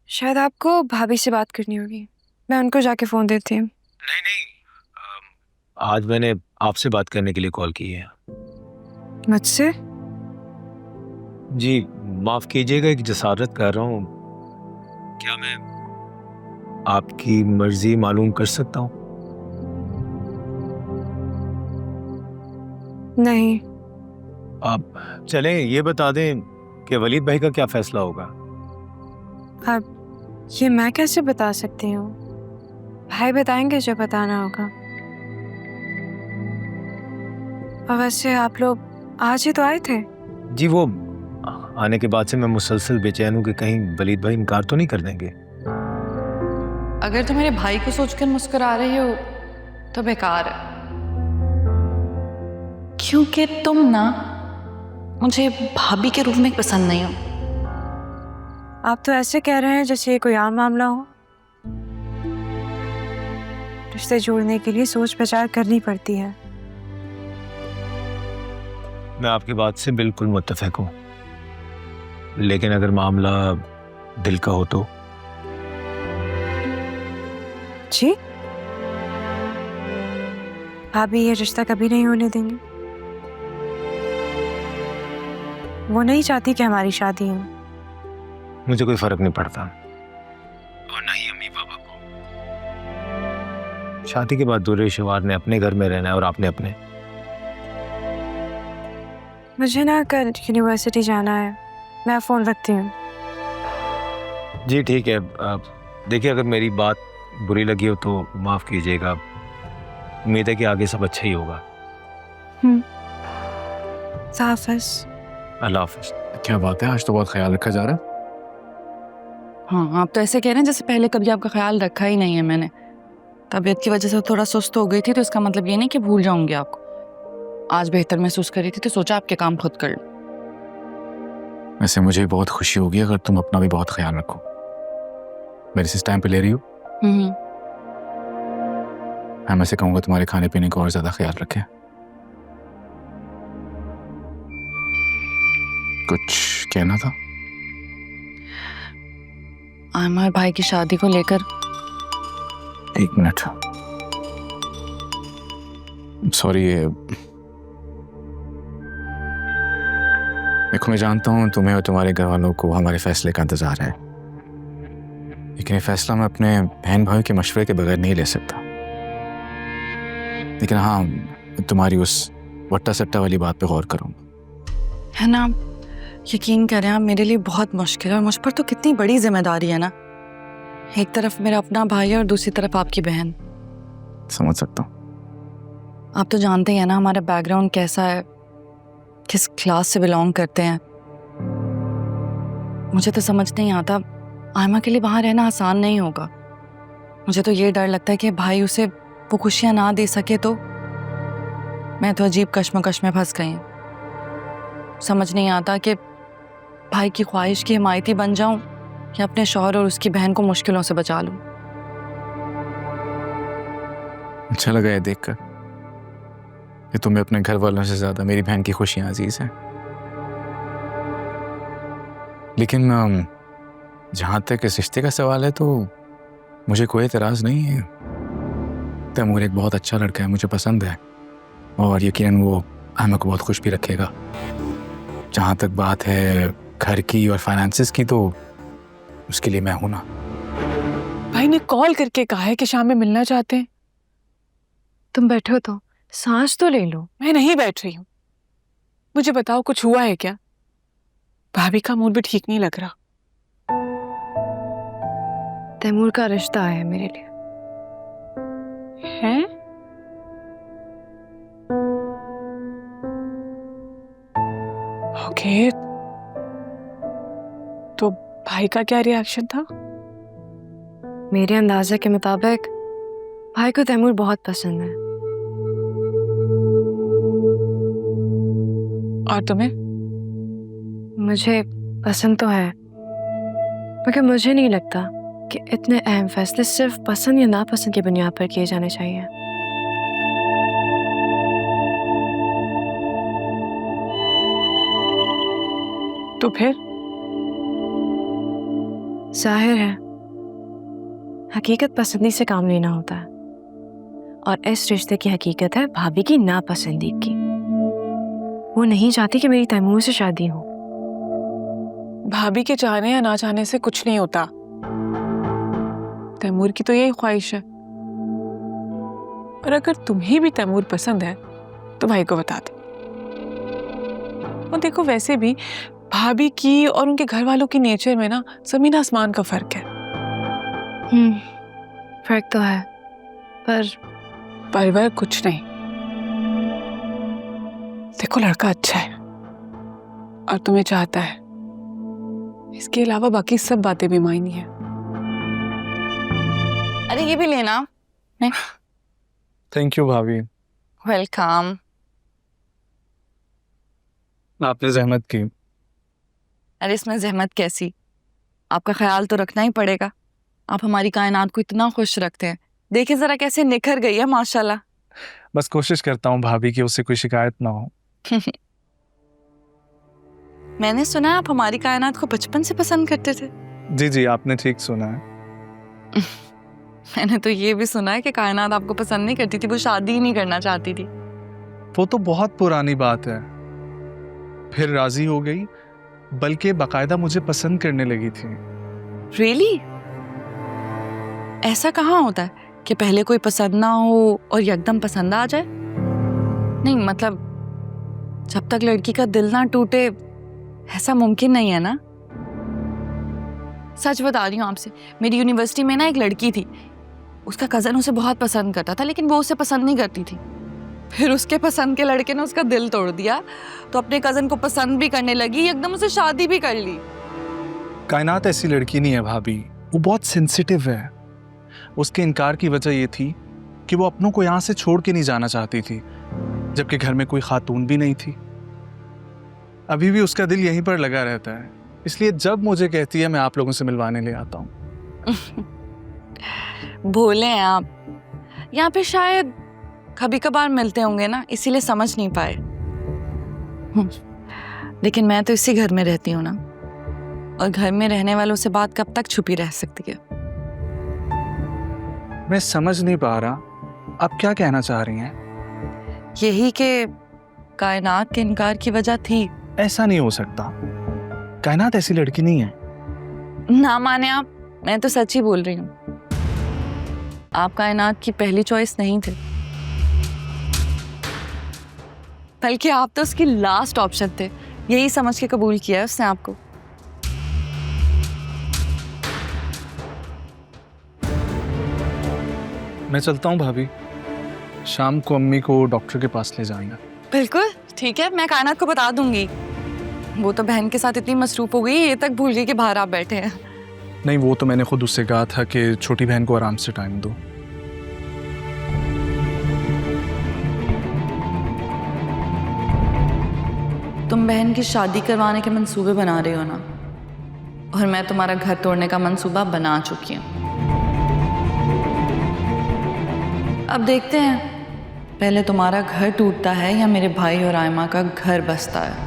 शायद आपको भाभी से बात करनी होगी। मैं उनको जाके फ़ोन देती हूँ। नहीं नहीं, आज मैंने आपसे बात करने के लिए कॉल की है। मुझसे? जी, माफ कीजिएगा, एक जसारत कर रहा हूँ। क्या मैं आपकी मर्जी मालूम कर सकता हूँ? नहीं। आप चलें ये बता दें कि वलीद भाई का क्या फैसला होगा। अब ये मैं कैसे बता सकती हूँ? भाई बताएंगे जो बताना होगा। और वैसे आप लोग आज ही तो आए थे। जी, वो आने के बाद से मैं मुसलसल बेचैन हूँ कि कहीं वलीद भाई इनकार तो नहीं कर देंगे। अगर तुम मेरे भाई को सोचकर मुस्कुरा रही हो तो बेकार है, क्योंकि तुम ना मुझे भाभी के रूप में पसंद नहीं हो। आप तो ऐसे कह रहे हैं जैसे ये कोई आम मामला हो। रिश्ते जोड़ने के लिए सोच विचार करनी पड़ती है। मैं आपकी बात से बिल्कुल मुत्तफिक हूँ, लेकिन अगर मामला दिल का हो तो। जी? भाभी ये रिश्ता कभी नहीं होने देंगे। वो नहीं चाहती कि हमारी शादी हो। मुझे कोई फर्क नहीं पड़ता, और ना ही अम्मी पापा को। शादी के बाद दूर रिश्तेदार ने अपने घर में रहना है और आपने अपने। मुझे ना कल यूनिवर्सिटी जाना है। मैं फ़ोन रखती हूँ। जी ठीक है। देखिए, अगर मेरी बात बुरी लगी हो तो माफ कीजिएगा। उम्मीद है कि आगे सब अच्छा ही होगा। हाफ़िज़। अल्लाह हाफिज। क्या बात है, आज तो बहुत ख्याल रखा जा रहा है। हाँ, आप तो ऐसे कह रहे हैं जैसे पहले कभी आपका ख्याल रखा ही नहीं है मैंने। तबीयत की वजह से थोड़ा सुस्त हो गई थी, तो इसका मतलब ये नहीं कि भूल जाऊंगी आपको। आज बेहतर महसूस कर रही थी तो सोचा आपके काम खुद कर लो। वैसे मुझे बहुत खुशी होगी अगर तुम अपना भी बहुत ख्याल रखो। मेरे से टाइम पे ले रही हो। हम्म। मैं से कहूँगा तुम्हारे खाने पीने का और ज्यादा ख्याल रखे। कुछ कहना था? हमारे भाई की शादी को लेकर। एक मिनट, सॉरी। देखो, मैं जानता हूँ तुम्हें और तुम्हारे घर वालों को हमारे फैसले का इंतजार है, लेकिन ये फैसला मैं अपने बहन भाई के मशवरे के बगैर नहीं ले सकता। लेकिन हाँ, तुम्हारी उस वट्टा सट्टा वाली बात पे गौर करूँगा। है ना, यकीन करें आप, मेरे लिए बहुत मुश्किल है और मुझ पर तो कितनी बड़ी जिम्मेदारी है ना। एक तरफ मेरा अपना भाई है और दूसरी तरफ आपकी बहन। समझ सकता हूँ। आप तो जानते ही है ना हमारा बैकग्राउंड कैसा है, किस क्लास से बिलोंग करते हैं। मुझे तो समझ नहीं आता आयमा के लिए वहाँ रहना आसान नहीं होगा। मुझे तो ये डर लगता है कि भाई उसे वो खुशियाँ ना दे सके तो। मैं तो अजीब कश्मकश में फंस गई हूँ। समझ नहीं आता कि भाई की ख्वाहिश की हिमायती बन जाऊं या अपने शौहर और उसकी बहन को मुश्किलों से बचा लूं। अच्छा लगा ये देखकर कि तुम्हें अपने घर वालों से ज्यादा मेरी बहन की खुशियां अजीज हैं। लेकिन जहां तक इस रिश्ते का सवाल है तो मुझे कोई एतराज नहीं है। तैमूर एक बहुत अच्छा लड़का है, मुझे पसंद है, और यकीनन वो आयमा को बहुत खुश भी रखेगा। जहां तक बात है घर की और फाइनेंसेस की, तो उसके लिए मैं हूं ना। भाई ने कॉल करके कहा है कि शाम में मिलना चाहते हैं। तुम बैठो तो सांस तो ले लो। मैं नहीं बैठ रही हूँ। मुझे बताओ, कुछ हुआ है क्या? भाभी का मूड भी ठीक नहीं लग रहा। तैमूर का रिश्ता है मेरे लिए। है? ओके, तो भाई का क्या रिएक्शन था? मेरे अंदाजे के मुताबिक भाई को तैमूर बहुत पसंद है। और तुम्हें? मुझे पसंद तो है, मगर मुझे नहीं लगता कि इतने अहम फैसले सिर्फ पसंद या नापसंद की बुनियाद पर किए जाने चाहिए। तो फिर जाहिर है हकीकत पसंदी से काम लेना होता है, और इस रिश्ते की हकीकत है भाभी की नापसंदी की। वो नहीं चाहती कि मेरी तैमूर से शादी हो। भाभी के चाहने या ना चाहने से कुछ नहीं होता। तैमूर की तो यही ख्वाहिश है। और अगर तुम्हें भी तैमूर पसंद है तो भाई को बता दो। और देखो, वैसे भी भाभी की और उनके घर वालों की नेचर में ना जमीन आसमान का फर्क है। फर्क तो है, पर कुछ नहीं। देखो, लड़का अच्छा है और तुम्हें चाहता है, इसके अलावा बाकी सब बातें भी मायने हैं। अरे ये भी लेना। नहीं, थैंक यू भाभी, वेलकम। आपने जहमत की। अरे इसमें जहमत कैसी, आपका ख्याल तो रखना ही पड़ेगा। आप हमारी कायनात को इतना खुश रखते हैं, देखिए जरा कैसे निखर गई है माशाल्लाह। बस कोशिश करता हूँ भाभी की उससे कोई शिकायत ना हो। मैंने सुना है आप हमारी कायनात को बचपन से पसंद करते थे। जी जी, आपने ठीक सुना है। मैंने तो ये भी सुना है कि कायनात आपको पसंद नहीं करती थी, वो शादी ही नहीं करना चाहती थी। वो तो बहुत पुरानी बात है, फिर राजी हो गई, बल्कि बाकायदा मुझे पसंद करने लगी थी। रियली? ऐसा कहाँ होता है कि पहले कोई पसंद ना हो और एकदम पसंद आ जाए? नहीं मतलब जब तक लड़की का दिल ना टूटे ऐसा मुमकिन नहीं है ना। सच बता रही हूँ आपसे, मेरी यूनिवर्सिटी में ना एक लड़की थी, उसका कजन उसे बहुत पसंद करता था, लेकिन वो उसे पसंद नहीं करती थी। फिर उसके पसंद के लड़के ने उसका दिल तोड़ दिया, तो अपने कजन को पसंद भी करने लगी, एकदम उसे शादी भी कर ली। कायनात ऐसी लड़की नहीं है भाभी, वो बहुत सेंसिटिव है। उसके इनकार की वजह ये थी कि वो अपनों को यहाँ से छोड़ के नहीं जाना चाहती थी, जबकि घर में कोई खातून भी नहीं थी। अभी भी उसका दिल यहीं पर लगा रहता है, इसलिए जब मुझे कहती है मैं आप लोगों से मिलवाने ले आता हूँ। भोले हैं आप, या फिर शायद कभी कभार मिलते होंगे ना, इसीलिए समझ नहीं पाए। लेकिन मैं तो इसी घर में रहती हूँ ना, और घर में रहने वालों से बात कब तक छुपी रह सकती है। मैं समझ नहीं पा रहा आप क्या कहना चाह रही हैं। यही कि कायनात के इनकार की वजह थी। ऐसा नहीं हो सकता, कायनात ऐसी लड़की नहीं है। ना माने आप, मैं तो सच ही बोल रही हूँ। आप कायनात की पहली चॉइस नहीं थे, बल्कि आप तो उसकी लास्ट ऑप्शन थे। यही समझ के कबूल किया है उसने आपको। मैं चलता हूँ भाभी, शाम को अम्मी को डॉक्टर के पास ले जाएंगे। बिल्कुल ठीक है, मैं कायनात को बता दूंगी। वो तो बहन के साथ इतनी मसरूफ हो गई, ये तक भूल गई कि बाहर आप बैठे हैं। नहीं, वो तो मैंने खुद उससे कहा था कि छोटी बहन को आराम से टाइम दो। तुम बहन की शादी करवाने के मंसूबे बना रहे हो ना, और मैं तुम्हारा घर तोड़ने का मंसूबा बना चुकी हूँ। अब देखते हैं पहले तुम्हारा घर टूटता है या मेरे भाई और आयमा का घर बसता है।